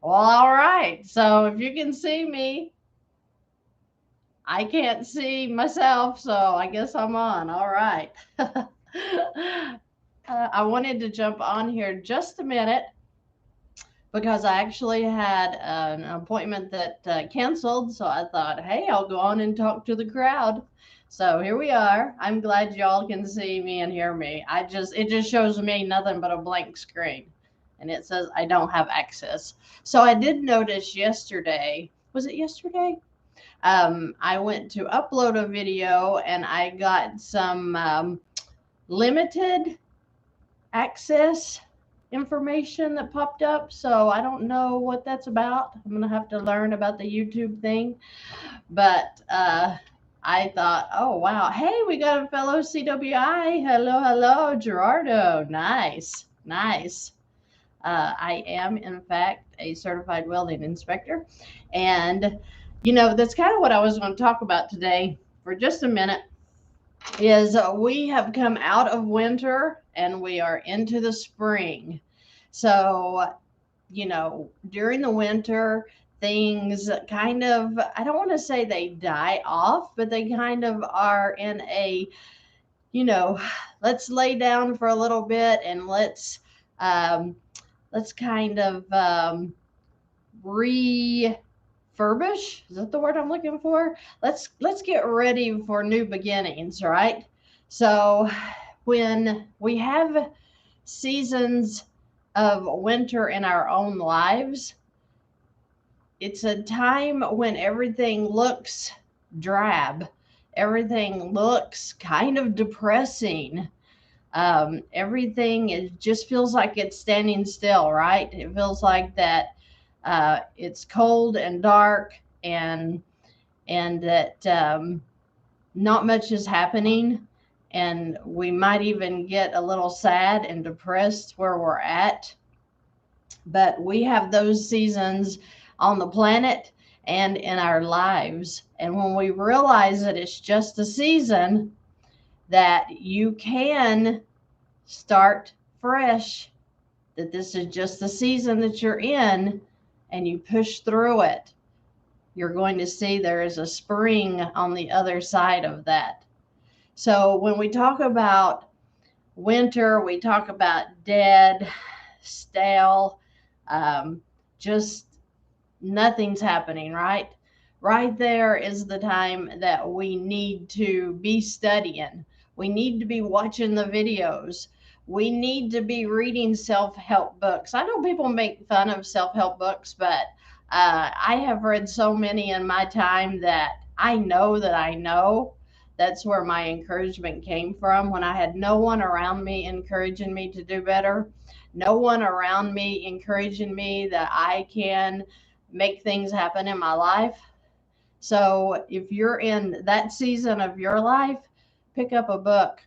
Well, all right. So if you can see me, I can't see myself, so I guess I'm on. All right. I wanted to jump on here just a minute because I actually had an appointment that canceled. So I thought, hey, I'll go on and talk to the crowd. So here we are. I'm glad y'all can see me and hear me. It just shows me nothing but a blank screen. And it says I don't have access. So I did notice yesterday, was it yesterday? I went to upload a video and I got some limited access information that popped up. So I don't know what that's about. I'm going to have to learn about the YouTube thing. But I thought, oh, wow. Hey, we got a fellow CWI. Hello, hello, Gerardo. Nice, nice. I am, in fact, a certified welding inspector. And, that's kind of what I was going to talk about today for just a minute is we have come out of winter and we are into the spring. So, during the winter, things kind of, I don't want to say they die off, but they kind of are in a, you know, let's lay down for a little bit and um, let's kind of refurbish. Is that the word I'm looking for? Let's get ready for new beginnings, right? So when we have seasons of winter in our own lives, it's a time when everything looks drab. Everything looks kind of depressing. Everything just feels like it's standing still, right? It feels like that it's cold and dark and that not much is happening, and we might even get a little sad and depressed where we're at. But we have those seasons on the planet and in our lives. And when we realize that it's just a season, that you can start fresh, that this is just the season that you're in, and you push through it, you're going to see there is a spring on the other side of that. So when we talk about winter, we talk about dead, stale, just nothing's happening, right? Right there is the time that we need to be studying. We need to be watching the videos. We need to be reading self help books. I know people make fun of self help books, but I have read so many in my time that I know that's where my encouragement came from when I had no one around me encouraging me to do better, no one around me encouraging me that I can make things happen in my life. So if you're in that season of your life, pick up a book,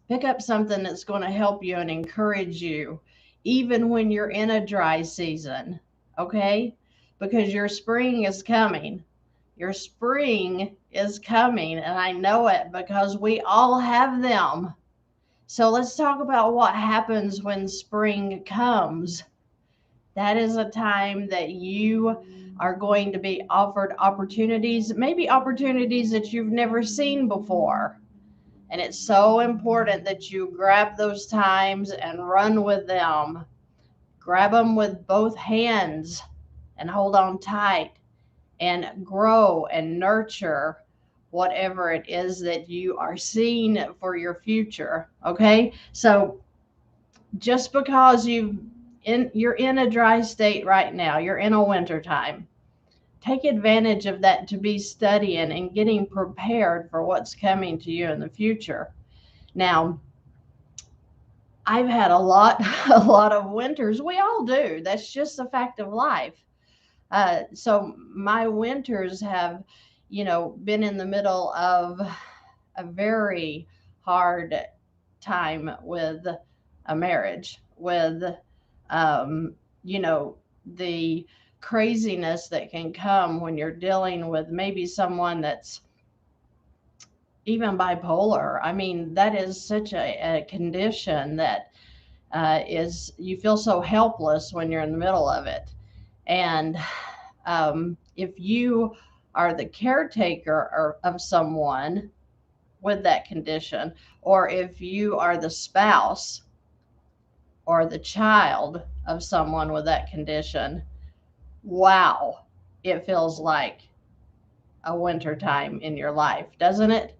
pick up something that's going to help you and encourage you, even when you're in a dry season, okay? Because your spring is coming. Your spring is coming, and I know it because we all have them. So let's talk about what happens when spring comes. That is a time that you are going to be offered opportunities, maybe opportunities that you've never seen before. And it's so important that you grab those times and run with them. Grab them with both hands and hold on tight and grow and nurture whatever it is that you are seeing for your future. Okay. So just because you're in a dry state right now, you're in a winter time, take advantage of that to be studying and getting prepared for what's coming to you in the future. Now, I've had a lot a lot of winters. We all do. That's just a fact of life. So my winters have, been in the middle of a very hard time with a marriage, with, um, you know, the craziness that can come when you're dealing with maybe someone that's even bipolar. I mean, that is such a condition that is, you feel so helpless when you're in the middle of it. And if you are the caretaker of someone with that condition, or if you are the spouse or the child of someone with that condition, wow, it feels like a winter time in your life, doesn't it?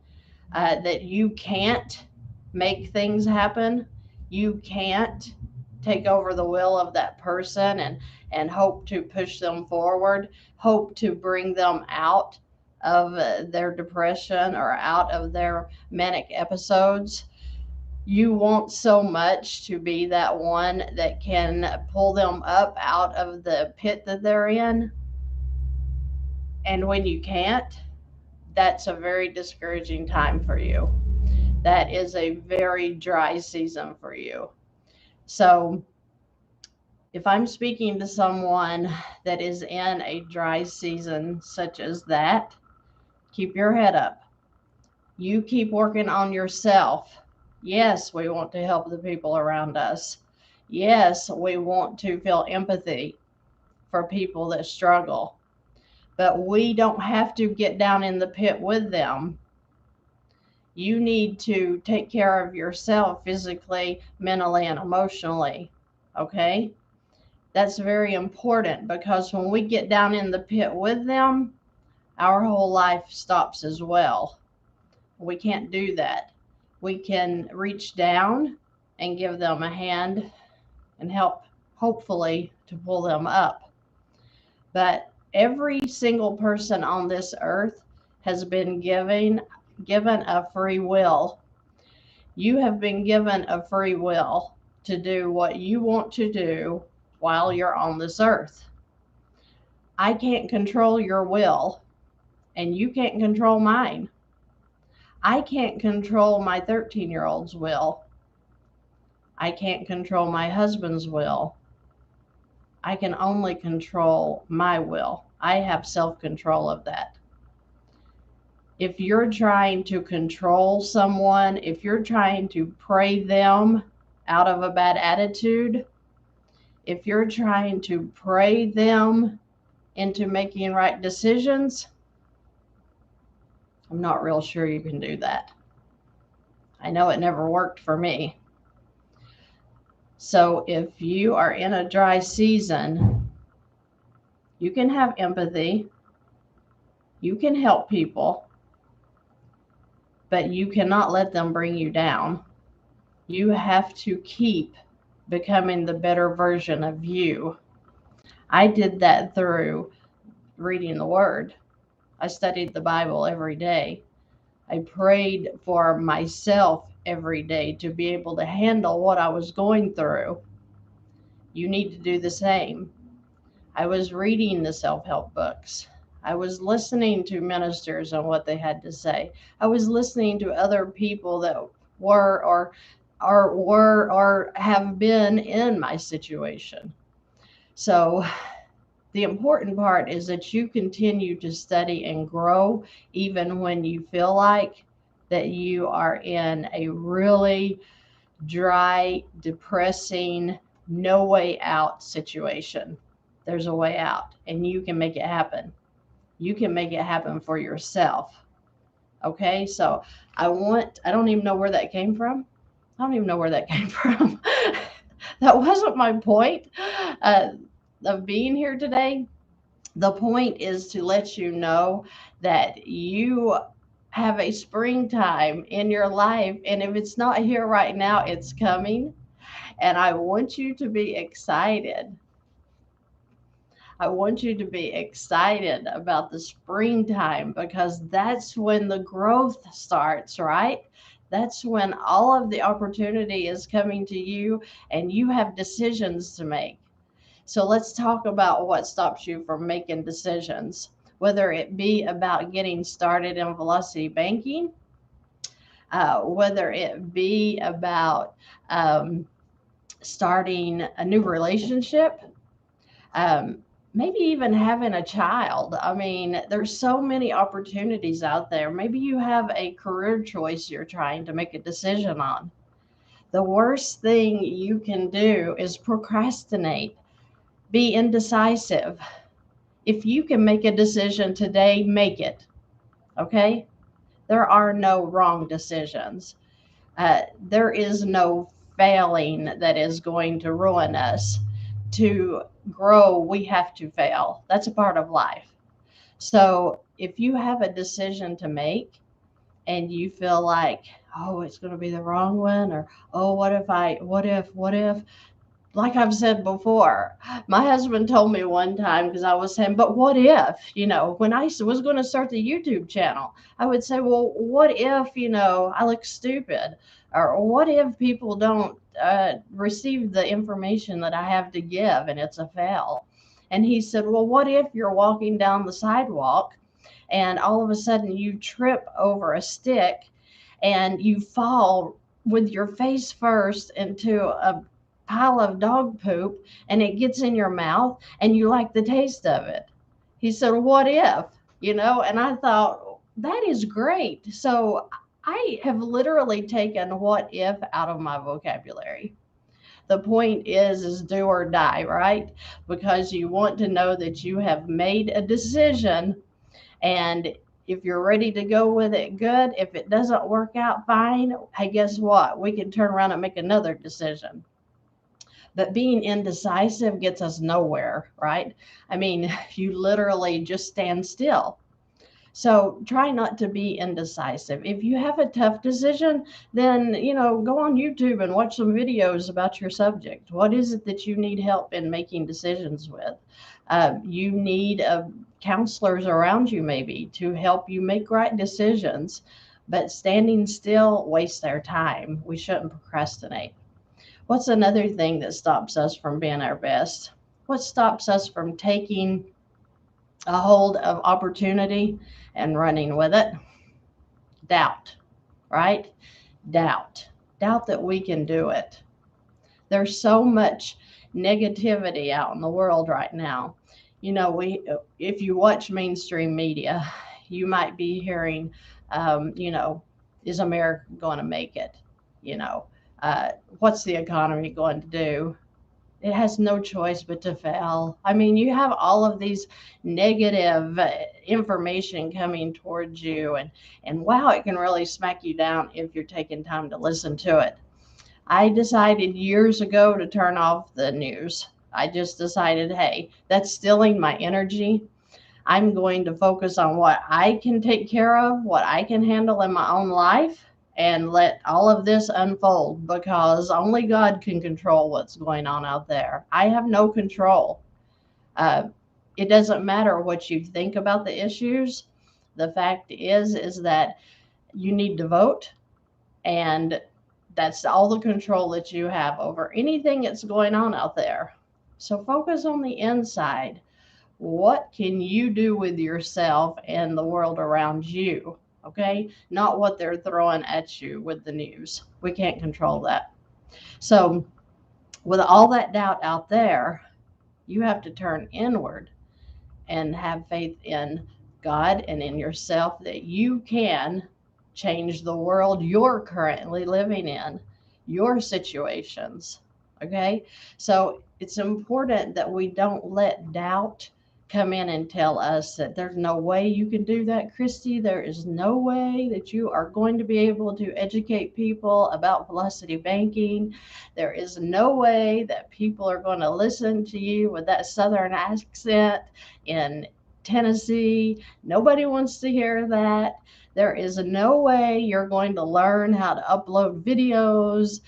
That you can't make things happen. You can't take over the will of that person and hope to push them forward, hope to bring them out of their depression or out of their manic episodes. You want so much to be that one that can pull them up out of the pit that they're in. And when you can't, that's a very discouraging time for you. That is a very dry season for you. So, if I'm speaking to someone that is in a dry season such as that, keep your head up. You keep working on yourself. Yes, we want to help the people around us. Yes, we want to feel empathy for people that struggle. But we don't have to get down in the pit with them. You need to take care of yourself physically, mentally, and emotionally. Okay? That's very important because when we get down in the pit with them, our whole life stops as well. We can't do that. We can reach down and give them a hand and help, hopefully, to pull them up. But every single person on this earth has been given a free will. You have been given a free will to do what you want to do while you're on this earth. I can't control your will, and you can't control mine. I can't control my 13-year-old's will. I can't control my husband's will. I can only control my will. I have self control of that. If you're trying to control someone, if you're trying to pray them out of a bad attitude, if you're trying to pray them into making right decisions, I'm not real sure you can do that. I know it never worked for me. So if you are in a dry season, you can have empathy, you can help people, but you cannot let them bring you down. You have to keep becoming the better version of you. I did that through reading the Word. I studied the Bible every day. I prayed for myself every day to be able to handle what I was going through. You need to do the same. I was reading the self help books. I was listening to ministers and what they had to say. I was listening to other people that were or have been in my situation. So the important part is that you continue to study and grow even when you feel like that you are in a really dry, depressing, no way out situation. There's a way out, and you can make it happen. You can make it happen for yourself. Okay, so I don't even know where that came from. I don't even know where that came from. That wasn't my point uh, of being here today. The point is to let you know that you have a springtime in your life. And if it's not here right now, it's coming. And I want you to be excited. I want you to be excited about the springtime because that's when the growth starts, right? That's when all of the opportunity is coming to you and you have decisions to make. So let's talk about what stops you from making decisions, whether it be about getting started in velocity banking, whether it be about um, starting a new relationship, um, maybe even having a child. I mean, there's so many opportunities out there. Maybe you have a career choice you're trying to make a decision on. The worst thing you can do is procrastinate. Be indecisive. If you can make a decision today, make it. Okay? There are no wrong decisions. There is no failing that is going to ruin us. To grow, we have to fail. That's a part of life. So if you have a decision to make and you feel like, oh, it's going to be the wrong one, or oh, what if, like I've said before, my husband told me one time, because I was saying, but what if, when I was going to start the YouTube channel, I would say, well, what if, I look stupid? Or what if people don't receive the information that I have to give and it's a fail? And he said, well, what if you're walking down the sidewalk and all of a sudden you trip over a stick and you fall with your face first into a pile of dog poop and it gets in your mouth and you like the taste of it? He said, what if? And I thought, that is great. So I have literally taken what if out of my vocabulary. The point is do or die, right? Because you want to know that you have made a decision, and if you're ready to go with it, good. If it doesn't work out, fine. Hey, guess what? We can turn around and make another decision. But being indecisive gets us nowhere, right? I mean, you literally just stand still. So try not to be indecisive. If you have a tough decision, then, go on YouTube and watch some videos about your subject. What is it that you need help in making decisions with? You need counselors around you maybe to help you make right decisions, but standing still wastes their time. We shouldn't procrastinate. What's another thing that stops us from being our best? What stops us from taking a hold of opportunity and running with it? Doubt, right? Doubt. Doubt that we can do it. There's so much negativity out in the world right now. If you watch mainstream media, you might be hearing, is America going to make it? What's the economy going to do? It has no choice but to fail. I mean, you have all of these negative information coming towards you, and wow, it can really smack you down if you're taking time to listen to it. I decided years ago to turn off the news. I just decided, hey, that's stealing my energy. I'm going to focus on what I can take care of, what I can handle in my own life, and let all of this unfold, because only God can control what's going on out there. I have no control. Uh, it doesn't matter what you think about the issues. The fact is that you need to vote, and that's all the control that you have over anything that's going on out there. So focus on the inside. What can you do with yourself and the world around you? Okay, not what they're throwing at you with the news. We can't control that. So with all that doubt out there, you have to turn inward and have faith in God and in yourself that you can change the world you're currently living in, your situations. Okay, so it's important that we don't let doubt come in and tell us that there's no way you can do that, Christy. There is no way that you are going to be able to educate people about velocity banking. There is no way that people are going to listen to you with that southern accent in Tennessee. Nobody wants to hear that. There is no way you're going to learn how to upload videos.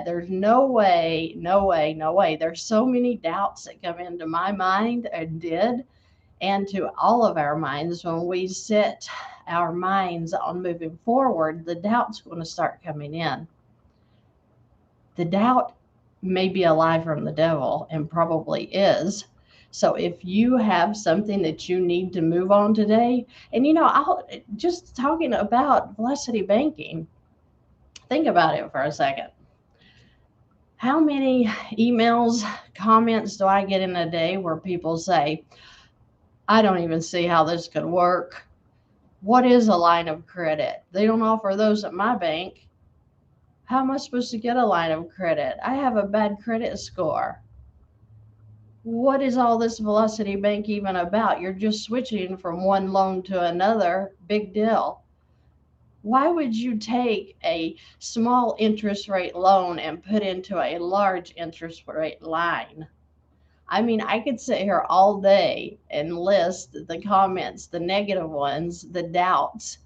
There's no way, no way, no way. There's so many doubts that come into my mind, and did, and to all of our minds. When we set our minds on moving forward, the doubt's going to start coming in. The doubt may be a lie from the devil, and probably is. So if you have something that you need to move on today, and I'll just talking about velocity banking, think about it for a second. How many emails, comments do I get in a day where people say, I don't even see how this could work. What is a line of credit? They don't offer those at my bank. How am I supposed to get a line of credit? I have a bad credit score. What is all this velocity bank even about? You're just switching from one loan to another. Big deal. Why would you take a small interest rate loan and put into a large interest rate line? I mean, I could sit here all day and list the comments, the negative ones, the doubts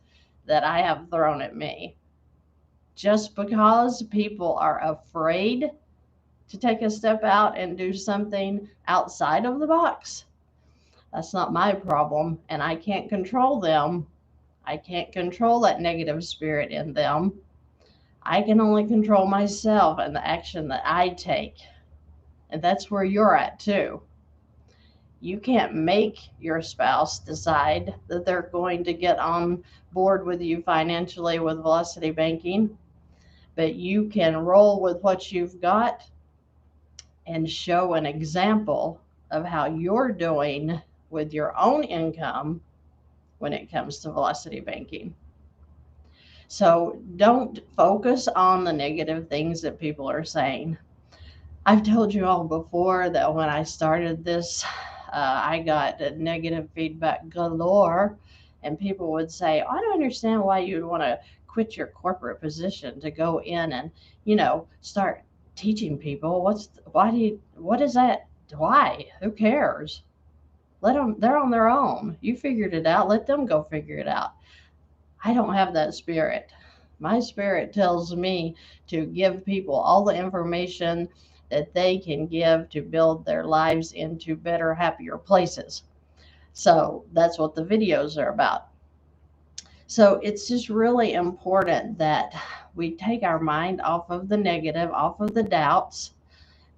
that I have thrown at me just because people are afraid to take a step out and do something outside of the box. That's not my problem, and I can't control them. I can't control that negative spirit in them. I can only control myself and the action that I take. And that's where you're at too. You can't make your spouse decide that they're going to get on board with you financially with velocity banking, but you can roll with what you've got and show an example of how you're doing with your own income when it comes to velocity banking. So don't focus on the negative things that people are saying. I've told you all before that when I started this, I got negative feedback galore, and people would say, "I don't understand why you'd want to quit your corporate position to go in and, start teaching people. What is that? Why? Who cares? Let them, they're on their own. You figured it out. Let them go figure it out." I don't have that spirit. My spirit tells me to give people all the information that they can give to build their lives into better, happier places. So that's what the videos are about. So it's just really important that we take our mind off of the negative, off of the doubts,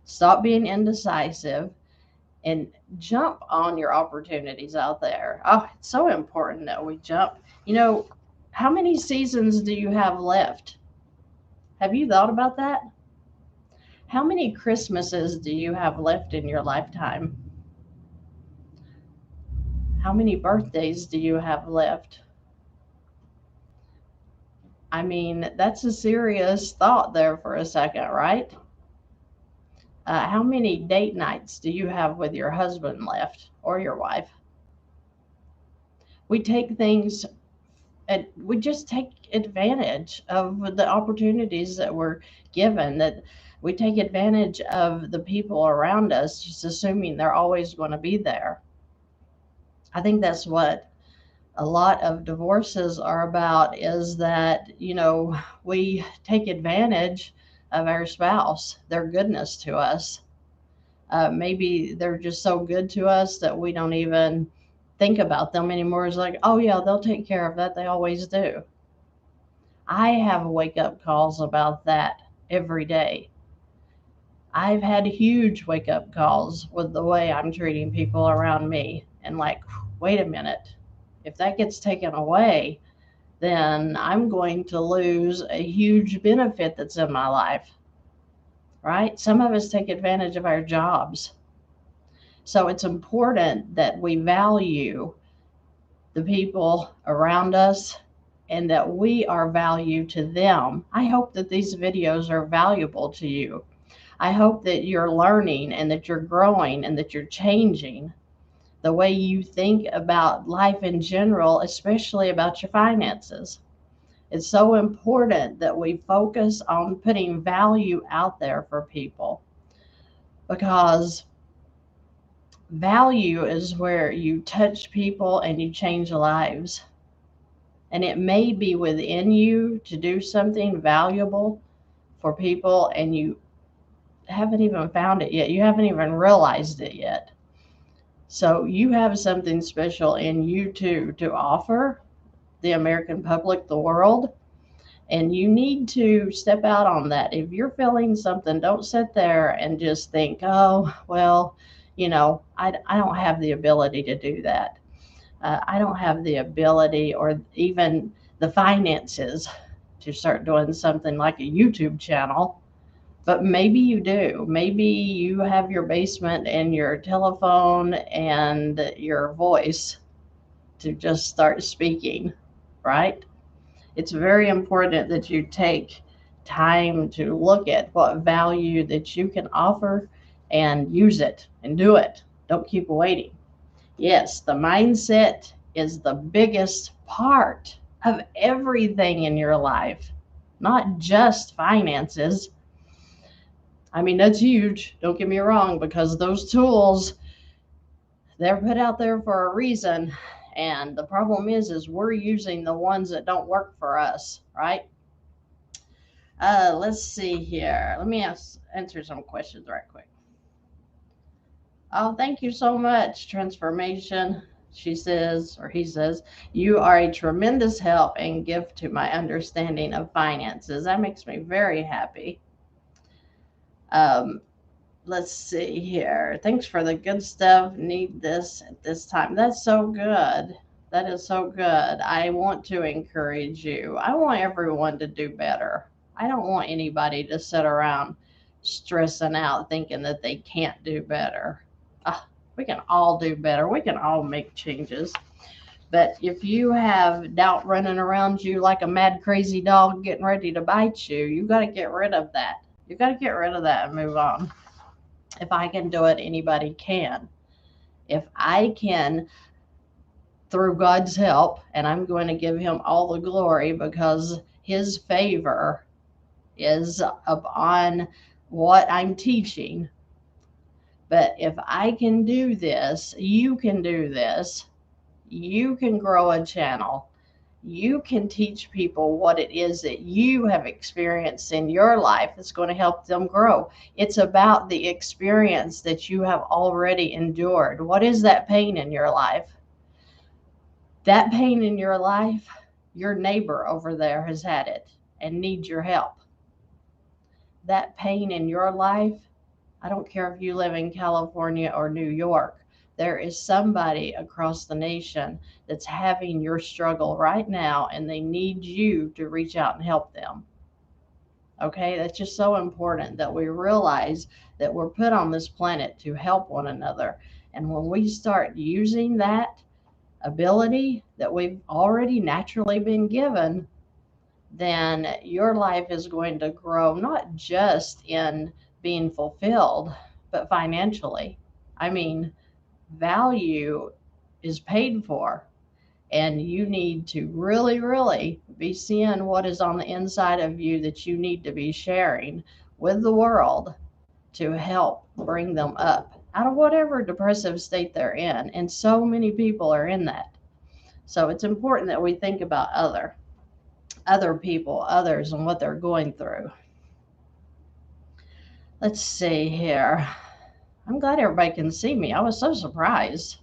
stop being indecisive, and jump on your opportunities out there. Oh, it's so important that we jump. How many seasons do you have left? Have you thought about that? How many Christmases do you have left in your lifetime? How many birthdays do you have left? I mean, that's a serious thought there for a second, right? How many date nights do you have with your husband left or your wife? We take things and we just take advantage of the opportunities that we're given, that we take advantage of the people around us, just assuming they're always going to be there. I think that's what a lot of divorces are about, is that, we take advantage of our spouse, their goodness to us. Maybe they're just so good to us that we don't even think about them anymore. It's like, oh yeah, they'll take care of that. They always do. I have wake up calls about that every day. I've had huge wake up calls with the way I'm treating people around me. And like, wait a minute, if that gets taken away, then I'm going to lose a huge benefit that's in my life, right? Some of us take advantage of our jobs. So it's important that we value the people around us and that we are value to them. I hope that these videos are valuable to you. I hope that you're learning and that you're growing and that you're changing the way you think about life in general, especially about your finances. It's so important that we focus on putting value out there for people, because value is where you touch people and you change lives. And it may be within you to do something valuable for people, and you haven't even found it yet. You haven't even realized it yet. So you have something special in you too to offer the American public, the world, and you need to step out on that. If you're feeling something, don't sit there and just think, oh, well, I don't have the ability to do that. I don't have the ability or even the finances to start doing something like a YouTube channel. But maybe you do. Maybe you have your basement and your telephone and your voice to just start speaking, right? It's very important that you take time to look at what value that you can offer and use it and do it. Don't keep waiting. Yes, the mindset is the biggest part of everything in your life, not just finances. I mean, that's huge. Don't get me wrong, because those tools, they're put out there for a reason. And the problem is we're using the ones that don't work for us, right? Let's see here. Let me answer some questions right quick. Oh, thank you so much, Transformation. She says, or he says, you are a tremendous help and gift to my understanding of finances. That makes me very happy. Um, let's see here. Thanks for the good stuff. Need this at this time. That's so good. That is so good. I want to encourage you. I want everyone to do better. I don't want anybody to sit around stressing out thinking that they can't do better. We can all do better. We can all make changes. But if you have doubt running around you like a mad, crazy dog getting ready to bite you, you got to get rid of that. You got to get rid of that and move on. If I can do it, anybody can. If I can, through God's help, and I'm going to give him all the glory because his favor is upon what I'm teaching. But if I can do this, you can do this. You can grow a channel. You can teach people what it is that you have experienced in your life that's going to help them grow. It's about the experience that you have already endured. What is that pain in your life? That pain in your life, your neighbor over there has had it and needs your help. That pain in your life, I don't care if you live in California or New York, there is somebody across the nation that's having your struggle right now, and they need you to reach out and help them. Okay, that's just so important that we realize that we're put on this planet to help one another. And when we start using that ability that we've already naturally been given, then your life is going to grow, not just in being fulfilled, but financially. I mean, value is paid for, and you need to really, really be seeing what is on the inside of you that you need to be sharing with the world to help bring them up out of whatever depressive state they're in. And so many people are in that. So it's important that we think about other people, others, and what they're going through. Let's see here. I'm glad everybody can see me. I was so surprised.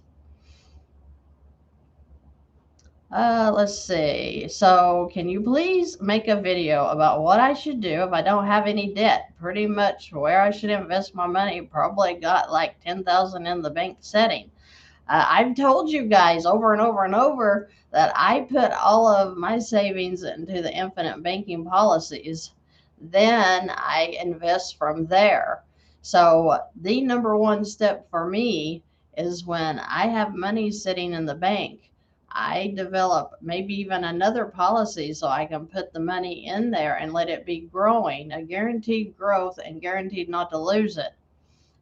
Let's see. So, can you please make a video about what I should do if I don't have any debt? Pretty much where I should invest my money. Probably got like 10,000 in the bank setting. I've told you guys over and over and over that I put all of my savings into the infinite banking policies. Then I invest from there. So the number one step for me is when I have money sitting in the bank, I develop maybe even another policy so I can put the money in there and let it be growing, a guaranteed growth and guaranteed not to lose it.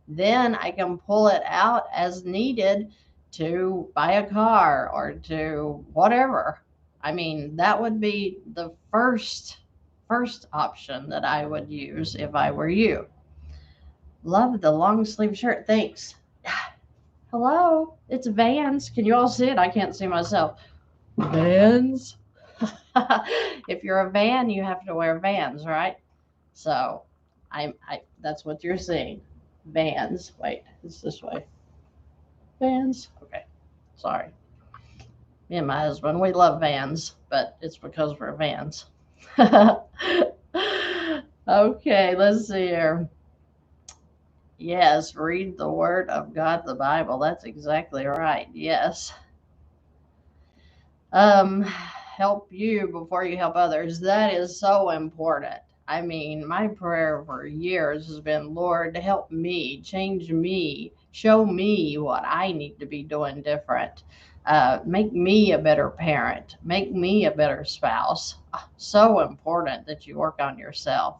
Then I can pull it out as needed to buy a car or to whatever. I mean, that would be the first option that I would use if I were you. Love the long sleeve shirt. Thanks. Hello, it's Vans. Can you all see it? I can't see myself. Vans. If you're a Van, you have to wear Vans, right? So I that's what you're seeing. Vans. Wait, it's this way. Vans. Okay. Sorry. Me and my husband, we love Vans, but it's because we're Vans. Okay, let's see here. Yes, read the Word of God, the Bible. That's exactly right. Yes. Help you before you help others. That is so important. I mean, my prayer for years has been, Lord, help me, change me, show me what I need to be doing different. Make me a better parent, make me a better spouse. So important that you work on yourself.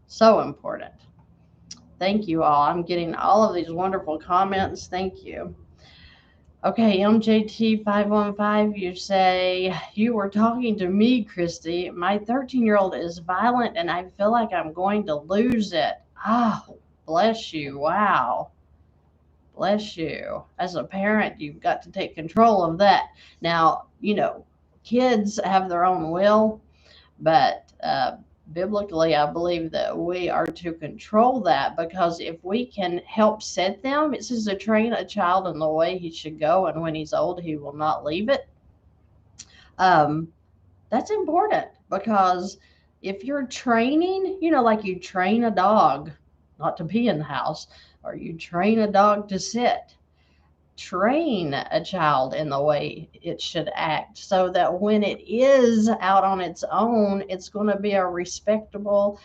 So important. Thank you all. I'm getting all of these wonderful comments. Thank you. Okay, MJT515, you say, you were talking to me, Christy. My 13-year-old is violent and I feel like I'm going to lose it. Ah, bless you. Wow. Bless you. As a parent, you've got to take control of that. Now, kids have their own will, but biblically, I believe that we are to control that, because if we can help set them, it says to train a child in the way he should go, and when he's old, he will not leave it. Um, that's important, because if you're training, like you train a dog not to pee in the house, or you train a dog to sit, train a child in the way it should act, so that when it is out on its own, it's going to be a respectable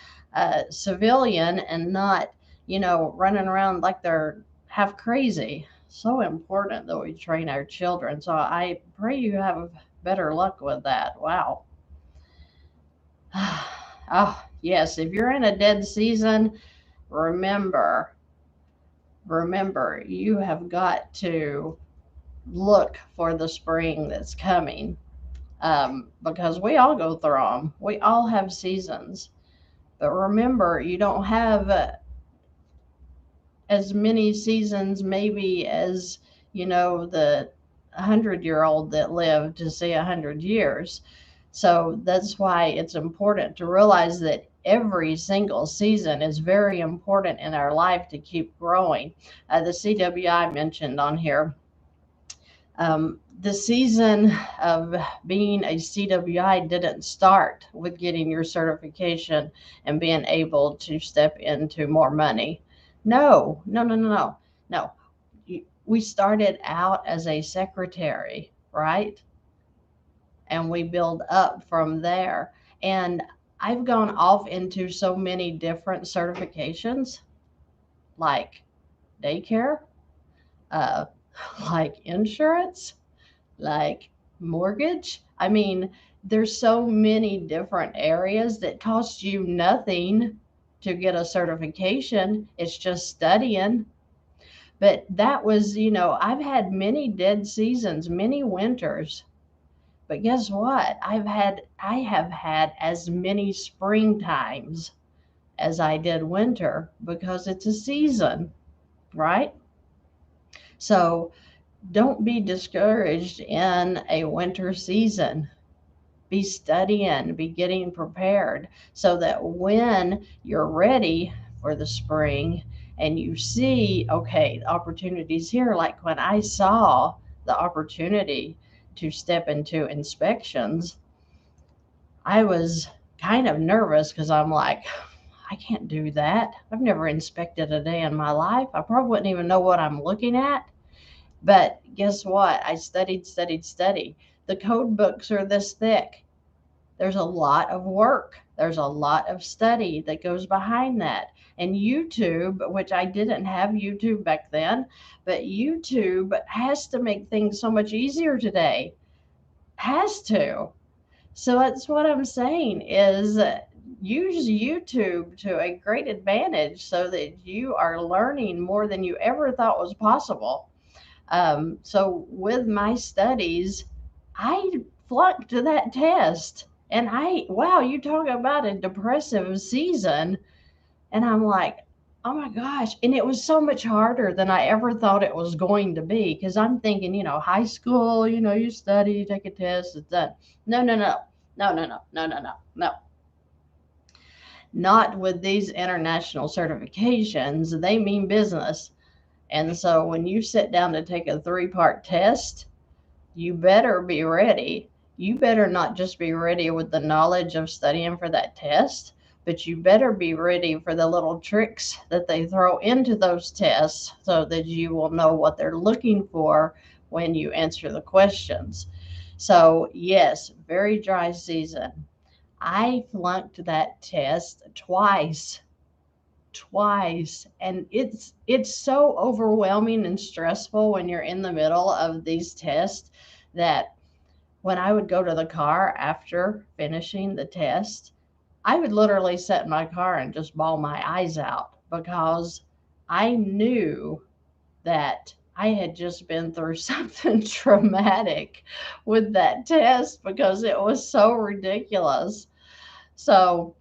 civilian, and not, running around like they're half crazy. So important that we train our children. So I pray you have better luck with that. Wow. Oh, yes. If you're in a dead season, remember, you have got to look for the spring that's coming, because we all go through them. We all have seasons. But remember, you don't have as many seasons maybe as, the 100-year-old that lived to see 100 years. So that's why it's important to realize that every single season is very important in our life to keep growing. The CWI mentioned on here, the season of being a CWI didn't start with getting your certification and being able to step into more money. No, no, no, no, no, no. We started out as a secretary, right? And we build up from there. And I've gone off into so many different certifications, like daycare, uh, like insurance, like mortgage. I mean, there's so many different areas that cost you nothing to get a certification. It's just studying. But that was, I've had many dead seasons, many winters. But guess what? I have had as many spring times as I did winter, because it's a season, right? So don't be discouraged in a winter season. Be studying, be getting prepared, so that when you're ready for the spring and you see, okay, the opportunities here, like when I saw the opportunity to step into inspections, I was kind of nervous, because I'm like, I can't do that. I've never inspected a day in my life. I probably wouldn't even know what I'm looking at. But guess what? I studied, studied, studied. The code books are this thick. There's a lot of work. There's a lot of study that goes behind that. And YouTube, which I didn't have YouTube back then, but YouTube has to make things so much easier today. Has to. So that's what I'm saying is, use YouTube to a great advantage, so that you are learning more than you ever thought was possible. So with my studies, I flunked to that test. And wow, you talk about a depressive season. And I'm like, oh my gosh. And it was so much harder than I ever thought it was going to be. Because I'm thinking, high school, you study, you take a test, it's done. No, no, no, no, no, no, no, no, no, no. Not with these international certifications. They mean business. And so when you sit down to take a 3-part test, you better be ready. You better not just be ready with the knowledge of studying for that test, but you better be ready for the little tricks that they throw into those tests, so that you will know what they're looking for when you answer the questions. So, yes, very dry season. I flunked that test twice, and it's so overwhelming and stressful when you're in the middle of these tests, that when I would go to the car after finishing the test, I would literally sit in my car and just bawl my eyes out, because I knew that I had just been through something traumatic with that test because it was so ridiculous. So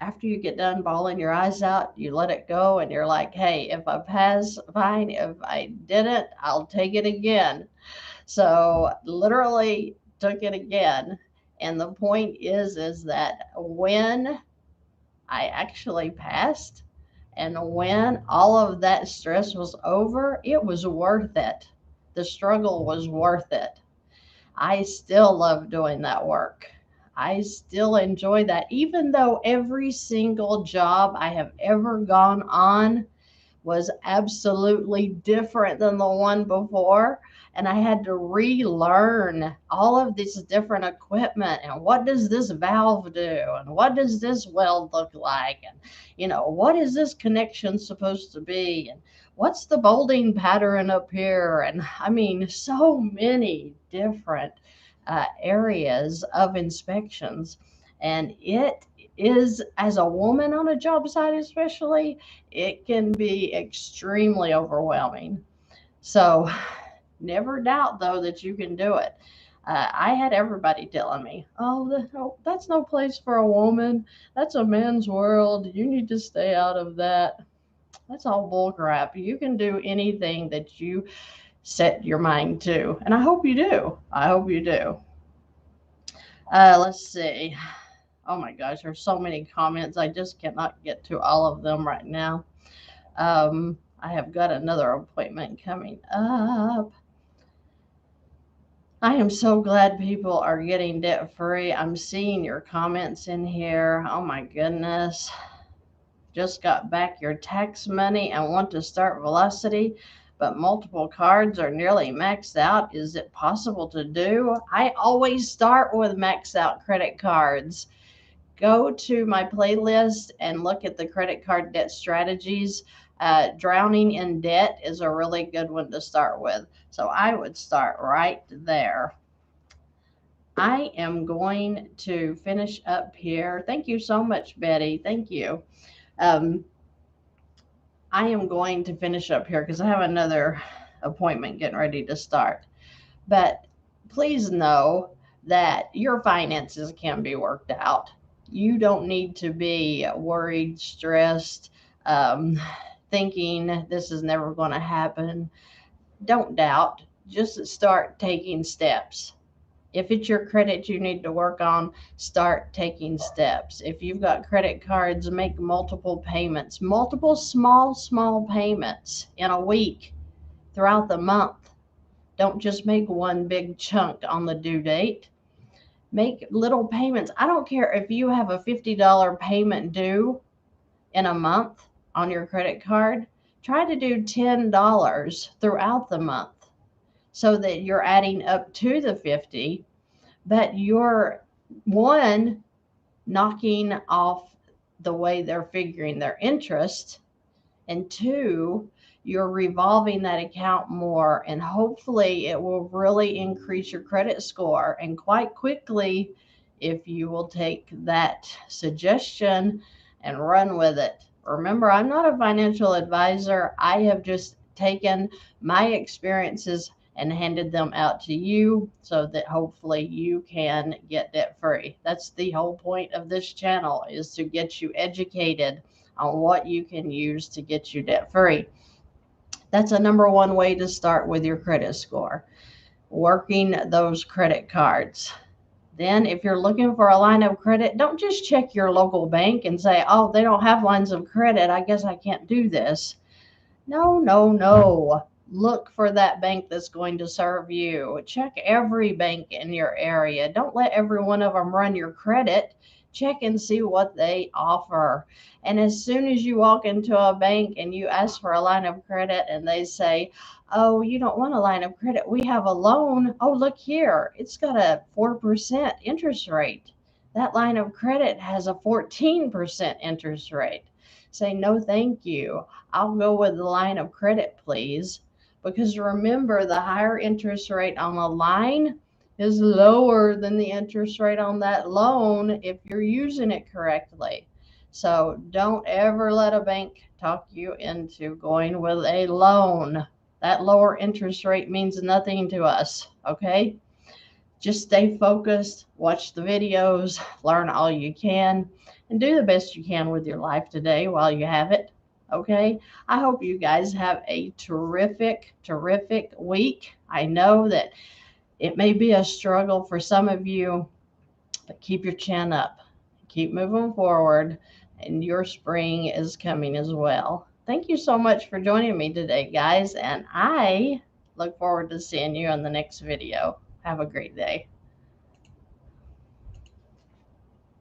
after you get done bawling your eyes out, you let it go and you're like, hey, if I pass, fine. If I didn't, I'll take it again. So literally took it again. And the point is that when I actually passed and when all of that stress was over, it was worth it. The struggle was worth it. I still love doing that work. I still enjoy that, even though every single job I have ever gone on was absolutely different than the one before. And I had to relearn all of this different equipment and what does this valve do and what does this weld look like and what is this connection supposed to be and what's the bolting pattern up here, and I mean so many different areas of inspections. And it is, as a woman on a job site especially, it can be extremely overwhelming. So never doubt though that you can do it. I had everybody telling me, "Oh, that's no place for a woman. That's a man's world. You need to stay out of that." That's all bull crap. You can do anything that you set your mind to, and I hope you do. I hope you do. Let's see. Oh my gosh, there's so many comments. I just cannot get to all of them right now. I have got another appointment coming up. I am so glad people are getting debt free. I'm seeing your comments in here. Oh my goodness. Just got back your tax money and want to start Velocity, but multiple cards are nearly maxed out. Is it possible to do? I always start with maxed out credit cards. Go to my playlist and look at the credit card debt strategies. Drowning in debt is a really good one to start with. So I would start right there. I am going to finish up here. Thank you so much, Betty. Thank you. Um, I am going to finish up here because I have another appointment getting ready to start. But please know that your finances can be worked out. You don't need to be worried, stressed, thinking this is never going to happen. Don't doubt. Just start taking steps. If it's your credit you need to work on, start taking steps. If you've got credit cards, make multiple payments, multiple small payments in a week throughout the month. Don't just make one big chunk on the due date. Make little payments. I don't care if you have a $50 payment due in a month on your credit card. Try to do $10 throughout the month so that you're adding up to the 50, but you're one, knocking off the way they're figuring their interest, and two, you're revolving that account more, and hopefully it will really increase your credit score and quite quickly if you will take that suggestion and run with it. Remember, I'm not a financial advisor. I have just taken my experiences and handed them out to you so that hopefully you can get debt free. That's the whole point of this channel, is to get you educated on what you can use to get you debt free. That's a number one way to start with your credit score, working those credit cards. Then if you're looking for a line of credit, don't just check your local bank and say, oh, they don't have lines of credit, I guess I can't do this. No. Look for that bank that's going to serve you. Check every bank in your area. Don't let every one of them run your credit. Check and see what they offer. And as soon as you walk into a bank and you ask for a line of credit and they say, oh, you don't want a line of credit, we have a loan. Oh, look here, it's got a 4% interest rate. That line of credit has a 14% interest rate. Say, no, thank you. I'll go with the line of credit, please. Because remember, the higher interest rate on the line is lower than the interest rate on that loan if you're using it correctly. So don't ever let a bank talk you into going with a loan. That lower interest rate means nothing to us, okay? Just stay focused, watch the videos, learn all you can, and do the best you can with your life today while you have it. Okay. I hope you guys have a terrific, terrific week. I know that it may be a struggle for some of you, but keep your chin up, keep moving forward, and your spring is coming as well. Thank you so much for joining me today, guys, and I look forward to seeing you on the next video. Have a great day.